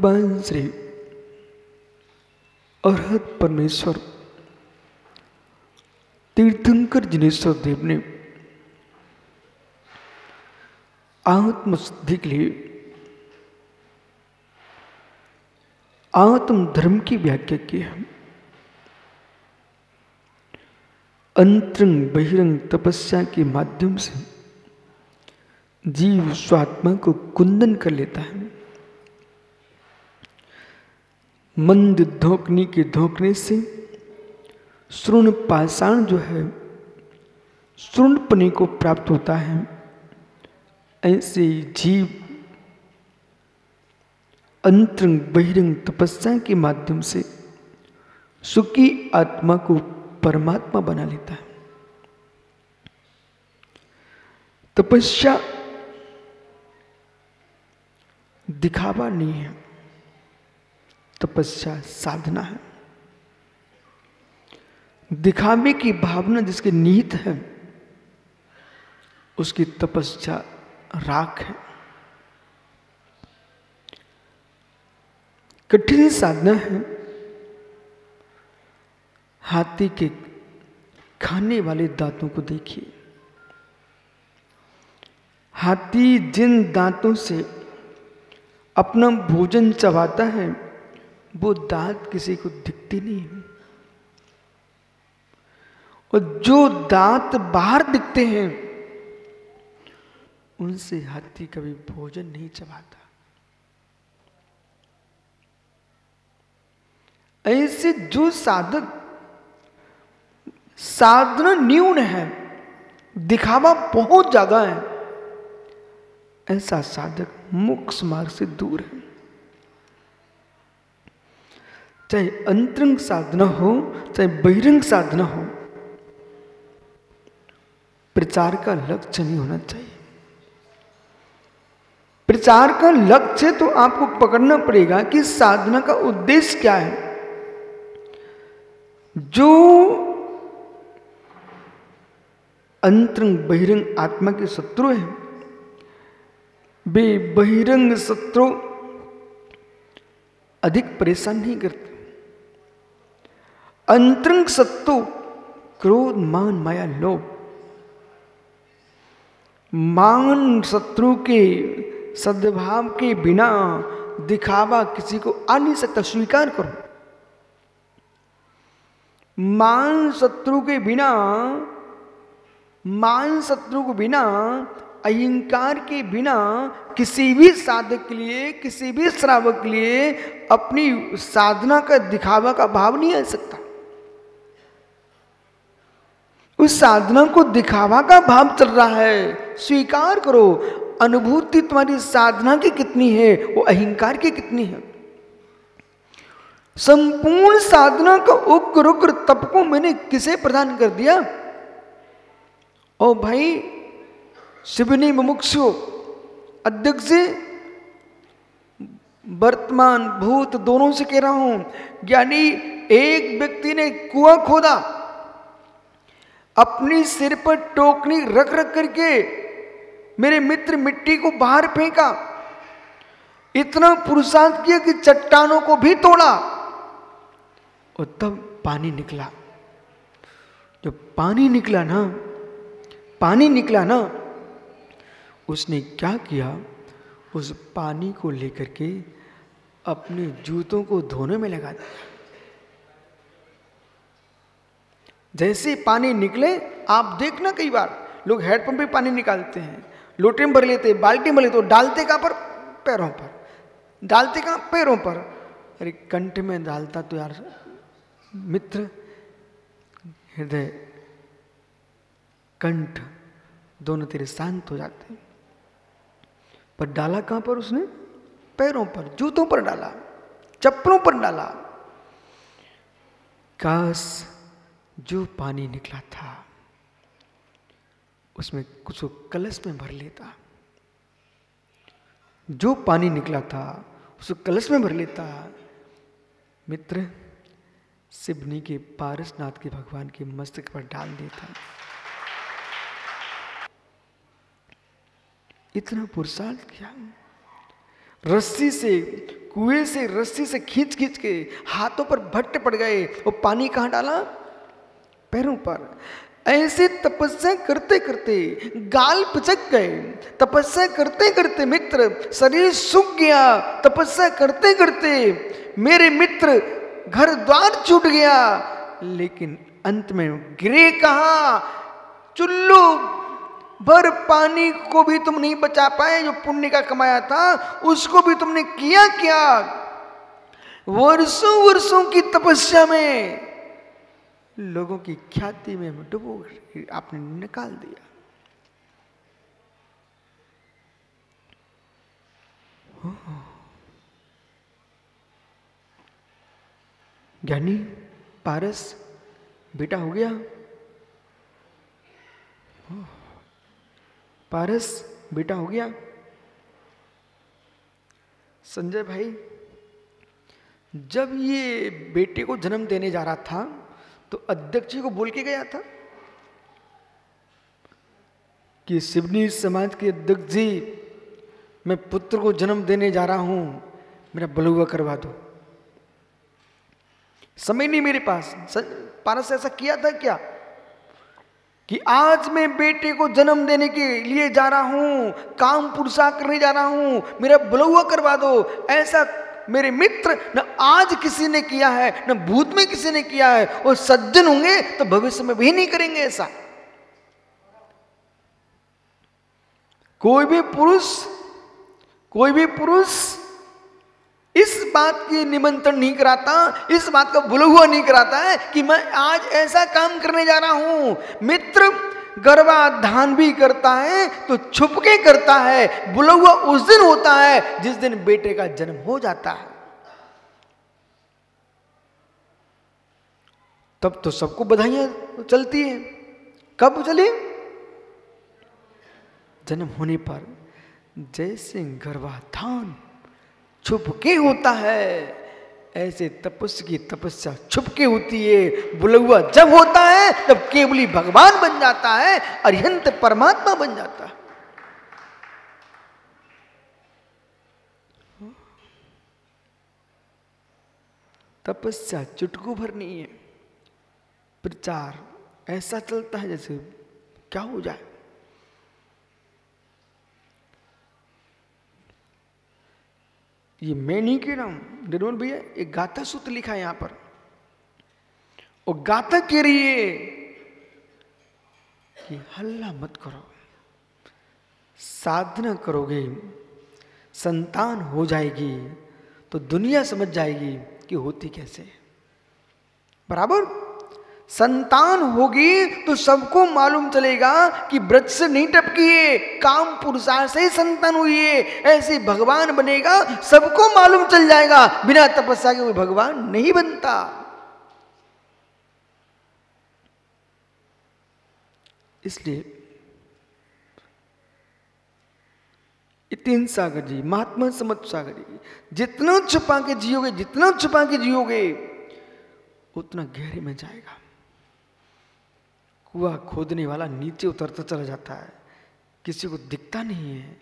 भगवान श्री अरहत परमेश्वर तीर्थंकर जिनेश्वर देव ने आत्मसिद्धि के लिए आत्म धर्म की व्याख्या की है। अंतरंग बहिरंग तपस्या के माध्यम से जीव स्वात्मा को कुंदन कर लेता है। मंद धोकनी के धोकने से श्रुण पाषाण जो है श्रुणपने को प्राप्त होता है। ऐसे जीव अंतरंग बहिरंग तपस्या के माध्यम से सुखी आत्मा को परमात्मा बना लेता है। तपस्या दिखावा नहीं है, तपस्या साधना है। दिखावे की भावना जिसके निहित है उसकी तपस्या राख है। कठिन साधना है। हाथी के खाने वाले दांतों को देखिए। हाथी जिन दांतों से अपना भोजन चबाता है वो दांत किसी को दिखते नहीं है, और जो दांत बाहर दिखते हैं उनसे हाथी कभी भोजन नहीं चबाता। ऐसे जो साधक साधना न्यून है, दिखावा बहुत ज्यादा है, ऐसा साधक मोक्ष मार्ग से दूर है। चाहे अंतरंग साधना हो चाहे बहिरंग साधना हो, प्रचार का लक्ष्य नहीं होना चाहिए। प्रचार का लक्ष्य तो आपको पकड़ना पड़ेगा कि साधना का उद्देश्य क्या है। जो अंतरंग बहिरंग आत्मा के शत्रु हैं वे बहिरंग शत्रु अधिक परेशान नहीं करते। अंतरंग शत्रु क्रोध मान माया लोभ, मान शत्रु के सद्भाव के बिना दिखावा किसी को आ नहीं सकता। स्वीकार करो, मान शत्रु के बिना, मान शत्रु को बिना, अहंकार के बिना किसी भी साधक के लिए, किसी भी श्रावक के लिए अपनी साधना का दिखावा का भाव नहीं आ सकता। उस साधना को दिखावा का भाव चल रहा है, स्वीकार करो। अनुभूति तुम्हारी साधना की कितनी है, वो अहंकार की कितनी है। संपूर्ण साधना का उग्र उग्र तप को मैंने किसे प्रदान कर दिया? ओ भाई शिवनी मुमुक्षु अध्यक्ष से, वर्तमान भूत दोनों से कह रहा हूं। ज्ञानी एक व्यक्ति ने कुआं खोदा, अपनी सिर पर टोकनी रख रख करके मेरे मित्र मिट्टी को बाहर फेंका, इतना पुरुषार्थ किया कि चट्टानों को भी तोड़ा, और तब पानी निकला। जब पानी निकला ना, उसने क्या किया? उस पानी को लेकर के अपने जूतों को धोने में लगा दिया। जैसे पानी निकले, आप देखना कई बार लोग हैंडपंप पे पानी निकालते हैं, लोटे में भर लेते, बाल्टी में लेते, तो डालते कहाँ पर? पैरों पर। डालते कहाँ? पैरों पर। अरे कंठ में डालता तो यार मित्र, हृदय कंठ दोनों तेरे शांत हो जाते। पर डाला कहाँ पर उसने? पैरों पर, जूतों पर डाला, चप्पलों पर डाला। काश जो पानी निकला था उसमें कुछ कलश में भर लेता। जो पानी निकला था उसको कलश में भर लेता। मित्र, सिवनी के पारसनाथ के भगवान के मस्तक पर डाल देता। इतना पुरुषार्थ किया, रस्सी से कुएं से रस्सी से खींच खींच के हाथों पर भट्ट पड़ गए और पानी कहाँ डाला? पैरों पर। ऐसे तपस्या करते करते गाल पिचक गए, तपस्या करते करते मित्र शरीर सूख गया, तपस्या करते करते मेरे मित्र घर द्वार छूट गया, लेकिन अंत में गिरे कहाँ? चुल्लू भर पानी को भी तुम नहीं बचा पाए, जो पुण्य का कमाया था उसको भी तुमने किया क्या? वर्षों वर्षों की तपस्या में लोगों की ख्याति में डुबो आपने निकाल दिया। ज्ञानी पारस बेटा हो गया। पारस बेटा हो गया। संजय भाई जब ये बेटे को जन्म देने जा रहा था तो अध्यक्ष जी को बोल के गया था कि सिवनी समाज के अध्यक्ष जी, मैं पुत्र को जन्म देने जा रहा हूं, मेरा बलुआ करवा दो। समय नहीं मेरे पास। पारस ऐसा किया था क्या कि आज मैं बेटे को जन्म देने के लिए जा रहा हूं, काम पुरुषा करने जा रहा हूं, मेरा बलुआ करवा दो? ऐसा मेरे मित्र न आज किसी ने किया है, न भूत में किसी ने किया है, और सज्जन होंगे तो भविष्य में भी नहीं करेंगे ऐसा। कोई भी पुरुष इस बात की निमंत्रण नहीं कराता, इस बात का बुलहुआ नहीं कराता है कि मैं आज ऐसा काम करने जा रहा हूं। मित्र गर्भाधान भी करता है तो छुप के करता है। बुलहुआ उस दिन होता है जिस दिन बेटे का जन्म हो जाता है। तब तो सबको बधाइयां चलती हैं। कब चली? जन्म होने पर। जैसे गर्भाधान छुप के होता है, ऐसे तपस्या की तपस्या छुप के होती है। बुलहुआ जब होता है तब केवली भगवान बन जाता है, अरिहंत परमात्मा बन जाता है। तपस्या चुटकू भर नहीं है, प्रचार ऐसा चलता है जैसे क्या हो जाए। ये मैं नहीं कह रहा हूं, निर्मल भैया एक गाथा सूत्र लिखा है यहां पर, और गाथा कह रही है कि हल्ला मत करो, साधना करोगे संतान हो जाएगी तो दुनिया समझ जाएगी कि होती कैसे। बराबर? संतान होगी तो सबको मालूम चलेगा कि वृक्ष से नहीं टपकी है, काम पुरुषार्थ से ही संतान हुई है। ऐसे भगवान बनेगा, सबको मालूम चल जाएगा। बिना तपस्या के कोई भगवान नहीं बनता। इसलिए इतिन सागर जी, महात्मा समर्थ सागर जी, जितना छुपा के जियोगे, जितना छुपा के जियोगे उतना गहरे में जाएगा। कुआं खोदने वाला नीचे उतरता चला जाता है, किसी को दिखता नहीं है,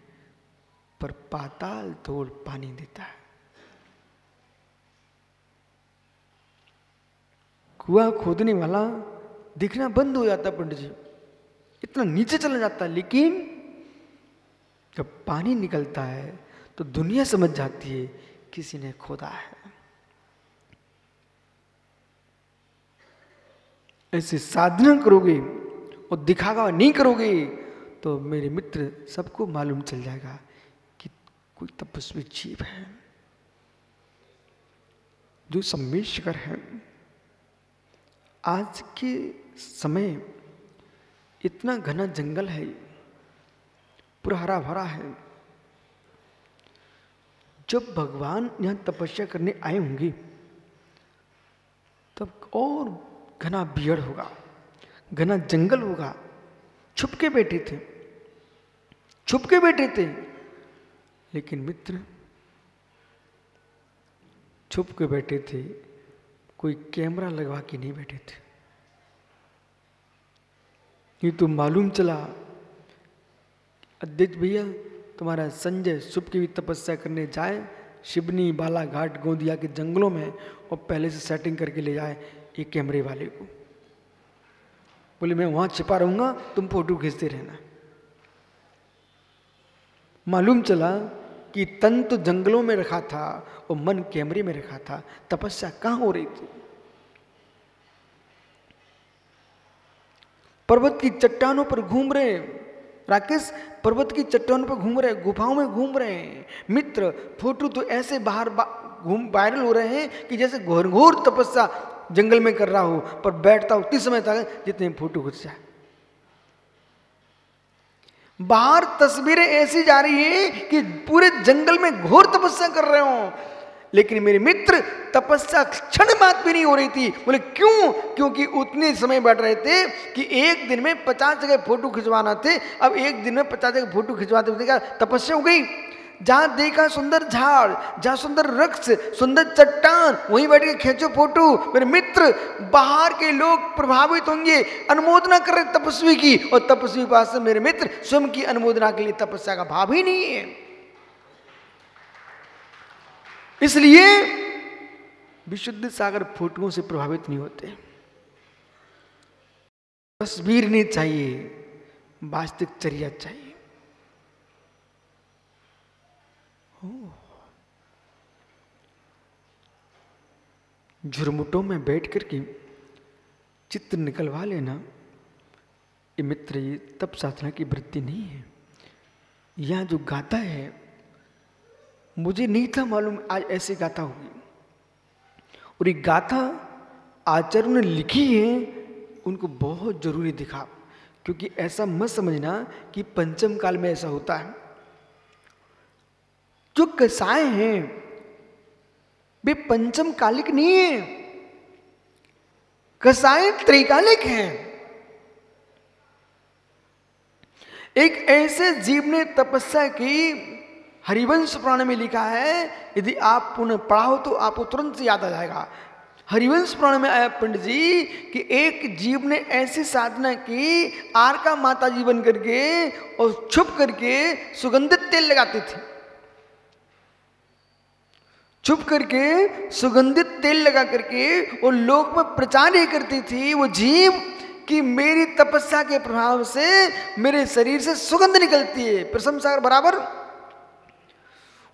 पर पाताल तोड़ पानी देता है। कुआं खोदने वाला दिखना बंद हो जाता है पंडित जी, इतना नीचे चला जाता है, लेकिन जब पानी निकलता है तो दुनिया समझ जाती है किसी ने खोदा है। ऐसे साधना करोगे और दिखावा नहीं करोगे तो मेरे मित्र सबको मालूम चल जाएगा कि कोई तपस्वी जीव है जो सम्मेशकर है। आज के समय इतना घना जंगल है, पूरा हरा भरा है। जब भगवान यहां तपस्या करने आए होंगे तब और घना बियड़ होगा, घना जंगल होगा। छुप के बैठे थे, छुप के बैठे थे, लेकिन मित्र छुप के बैठे थे, कोई कैमरा लगवा के नहीं बैठे थे। ये तो मालूम चला अध्यक्ष भैया तुम्हारा संजय छुप के भी तपस्या करने जाए शिवनी, बालाघाट, गोंदिया के जंगलों में और पहले से सेटिंग करके ले जाए एक कैमरे वाले को। बोले मैं वहां छिपा रहूंगा, तुम फोटो खींचते रहना। मालूम चला कि तन तो जंगलों में रखा था और मन कैमरे में रखा था। तपस्या कहां हो रही थी? पर्वत की चट्टानों पर घूम रहे राकेश, पर्वत की चट्टानों पर घूम रहे, गुफाओं में घूम रहे हैं मित्र। फोटो तो ऐसे बाहर वायरल हो रहे हैं कि जैसे घोर तपस्या जंगल में कर रहा हो, पर बैठता उतनी समय तक जितने फोटो खींच जाए। बाहर तस्वीरें ऐसी जा रही है कि पूरे जंगल में घोर तपस्या कर रहे हो, लेकिन मेरे मित्र तपस्या क्षण मात्र भी नहीं हो रही थी। बोले क्यों? क्योंकि उतने समय बैठ रहे थे कि एक दिन में 50 जगह फोटो खिंचवाना थे। अब एक दिन में 50 जगह फोटो खिंचवाते हुए क्या तपस्या हो गई? जहां देखा सुंदर झाड़, जहां सुंदर वृक्ष, सुंदर चट्टान, वहीं बैठ के खींचो फोटो। मेरे मित्र, बाहर के लोग प्रभावित होंगे, अनुमोदना कर रहे तपस्वी की, और तपस्वी के पास मेरे मित्र स्वयं की अनुमोदना के लिए तपस्या का भाव ही नहीं है। इसलिए विशुद्ध सागर फोटोओं से प्रभावित नहीं होते। तस्वीर नहीं चाहिए, वास्तविक चर्या चाहिए। झुरमुटों में बैठ करके चित्र निकलवा लेना, ये मित्र, ये तप साधना की वृत्ति नहीं है। यहां जो गाता है, मुझे नहीं था मालूम आज ऐसे गाथा होगी। और ये गाथा आचार्यों ने लिखी है, उनको बहुत जरूरी दिखा। क्योंकि ऐसा मत समझना कि पंचम काल में ऐसा होता है। जो कसाय हैं वे पंचम कालिक नहीं है, कसाय त्रिकालिक हैं। एक ऐसे जीव ने तपस्या की, हरिवंश पुराण में लिखा है, यदि आप पुनः पढ़ाओ तो आपको तुरंत से याद आ जाएगा। हरिवंश पुराण में आया पंडित जी कि एक जीव ने ऐसी साधना की, आरका माता जी बन करके और छुप करके सुगंधित तेल लगाती थी। छुप करके सुगंधित तेल लगा करके वो लोक में प्रचार ही करती थी वो जीव कि मेरी तपस्या के प्रभाव से मेरे शरीर से सुगंध निकलती है। प्रशम सागर बराबर।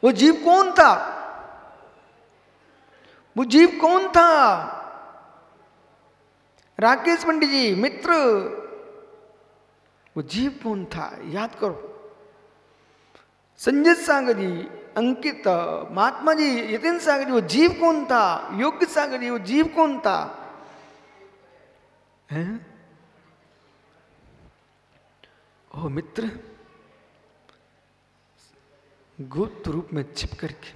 वो जीव कौन था? वो जीव कौन था? राकेश पंडित जी मित्र, वो जीव कौन था? याद करो। संजय सागर जी, अंकित, महात्मा जी, यतीन सागर जी, वो जीव कौन था? योग्य सागर जी, वो जीव कौन था? हैं? ओ मित्र, गुप्त रूप में छिप करके,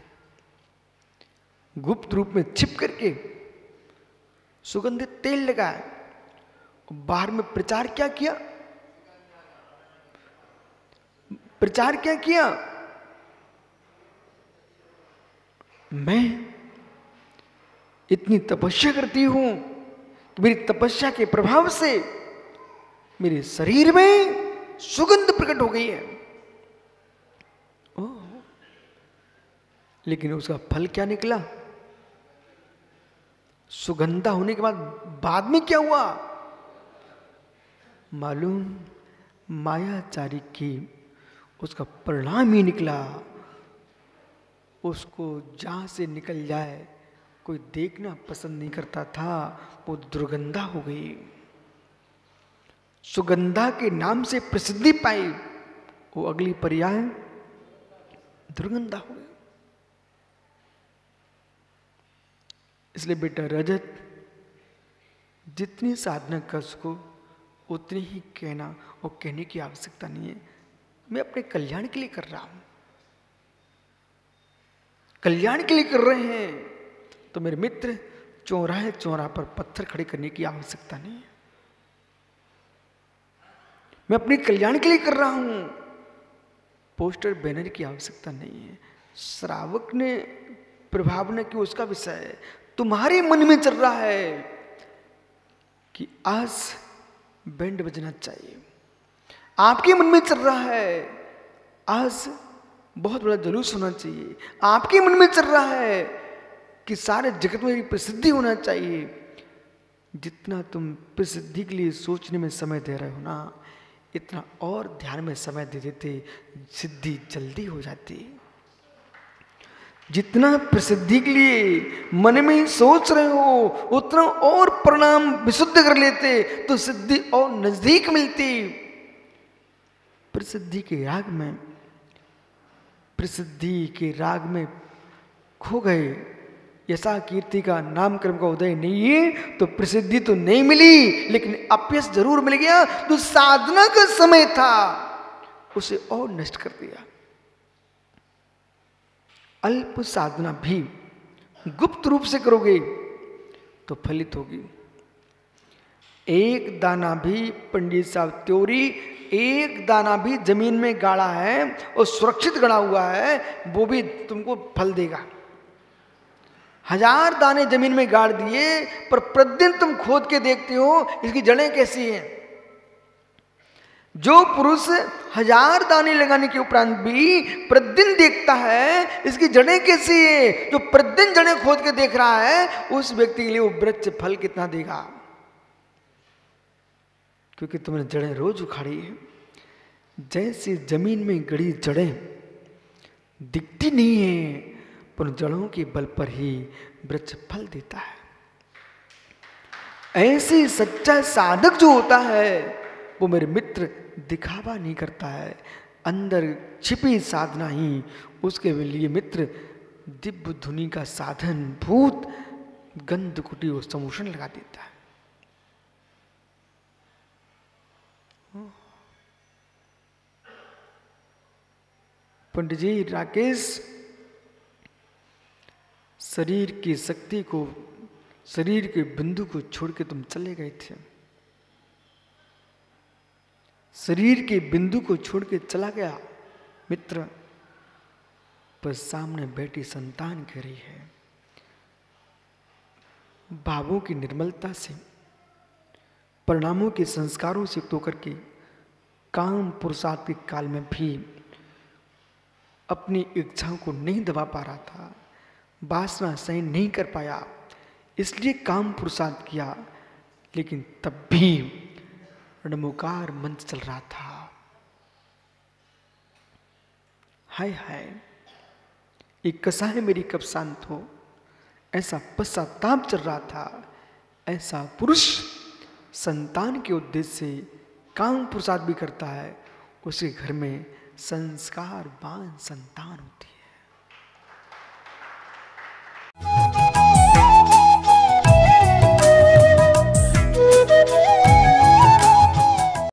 गुप्त रूप में छिप करके सुगंधित तेल लगाया, बाहर में प्रचार क्या किया? प्रचार क्या किया? मैं इतनी तपस्या करती हूं कि मेरी तपस्या के प्रभाव से मेरे शरीर में सुगंध प्रकट हो गई है। ओह, लेकिन उसका फल क्या निकला? सुगंधा होने के बाद में क्या हुआ मालूम? मायाचारी की उसका परिणाम ही निकला। उसको जहां से निकल जाए कोई देखना पसंद नहीं करता था, वो दुर्गंधा हो गई। सुगंधा के नाम से प्रसिद्धि पाई, वो अगली पर्याय दुर्गंधा हो गई। इसलिए बेटा रजत, जितनी साधना कर सको उतनी ही कहना, और कहने की आवश्यकता नहीं है। मैं अपने कल्याण के लिए कर रहा हूं, कल्याण के लिए कर रहे हैं, तो मेरे मित्र चौराहे चौराहे पर पत्थर खड़े करने की आवश्यकता नहीं है। मैं अपने कल्याण के लिए कर रहा हूं, पोस्टर बैनर की आवश्यकता नहीं है। श्रावक ने प्रभाव न कि उसका विषय है, तुम्हारे मन में चल रहा है कि आज बैंड बजना चाहिए। आपके मन में चल रहा है आज बहुत बड़ा जुलूस होना चाहिए। आपके मन में चल रहा है कि सारे जगत में मेरी प्रसिद्धि होना चाहिए। जितना तुम प्रसिद्धि के लिए सोचने में समय दे रहे हो ना, इतना और ध्यान में समय दे देते, सिद्धि जल्दी हो जाती। जितना प्रसिद्धि के लिए मन में सोच रहे हो, उतना और परिणाम विशुद्ध कर लेते तो सिद्धि और नजदीक मिलती। प्रसिद्धि के राग में खो गए, यशा कीर्ति का नामकरण का उदय नहीं है तो प्रसिद्धि तो नहीं मिली, लेकिन अपयश जरूर मिल गया। तो साधना का समय था, उसे और नष्ट कर दिया। अल्प साधना भी गुप्त रूप से करोगे तो फलित होगी। एक दाना भी, पंडित साहब त्योरी, एक दाना भी जमीन में गाड़ा है और सुरक्षित गड़ा हुआ है, वो भी तुमको फल देगा। 1000 दाने जमीन में गाड़ दिए, पर प्रतिदिन तुम खोद के देखते हो इसकी जड़ें कैसी हैं। जो पुरुष 1000 दाने लगाने के उपरांत भी प्रतिदिन देखता है इसकी जड़ें कैसी है, जो प्रतिदिन जड़ें खोद के देख रहा है, उस व्यक्ति के लिए वो वृक्ष फल कितना देगा। क्योंकि तुमने जड़ें रोज उखाड़ी है। जैसे जमीन में गड़ी जड़ें दिखती नहीं है, पर जड़ों के बल पर ही वृक्ष फल देता है। ऐसे सच्चा साधक जो होता है वो मेरे मित्र दिखावा नहीं करता है, अंदर छिपी साधना ही उसके लिए मित्र दिव्य धुनी का साधन भूत गंध कुटी और समूषण लगा देता है। पंडित जी राकेश शरीर की शक्ति को, शरीर के बिंदु को छोड़ के तुम चले गए थे। शरीर के बिंदु को छोड़ के चला गया मित्र, पर सामने बैठी संतान कह रही है, भावों की निर्मलता से, परिणामों के संस्कारों से युक्त होकर के काम पुरुषार्थ के काल में भी अपनी इच्छाओं को नहीं दबा पा रहा था, वासना सहन नहीं कर पाया, इसलिए काम पुरुषार्थ किया। लेकिन तब भी रणमुकार मंत्र चल रहा था। हाय हाय, एक कसाय मेरी कब शांत हो, ऐसा पश्चाताप चल रहा था। ऐसा पुरुष संतान के उद्देश्य से काम पुरुषार्थ भी करता है, उसके घर में संस्कारवान संतान होती है।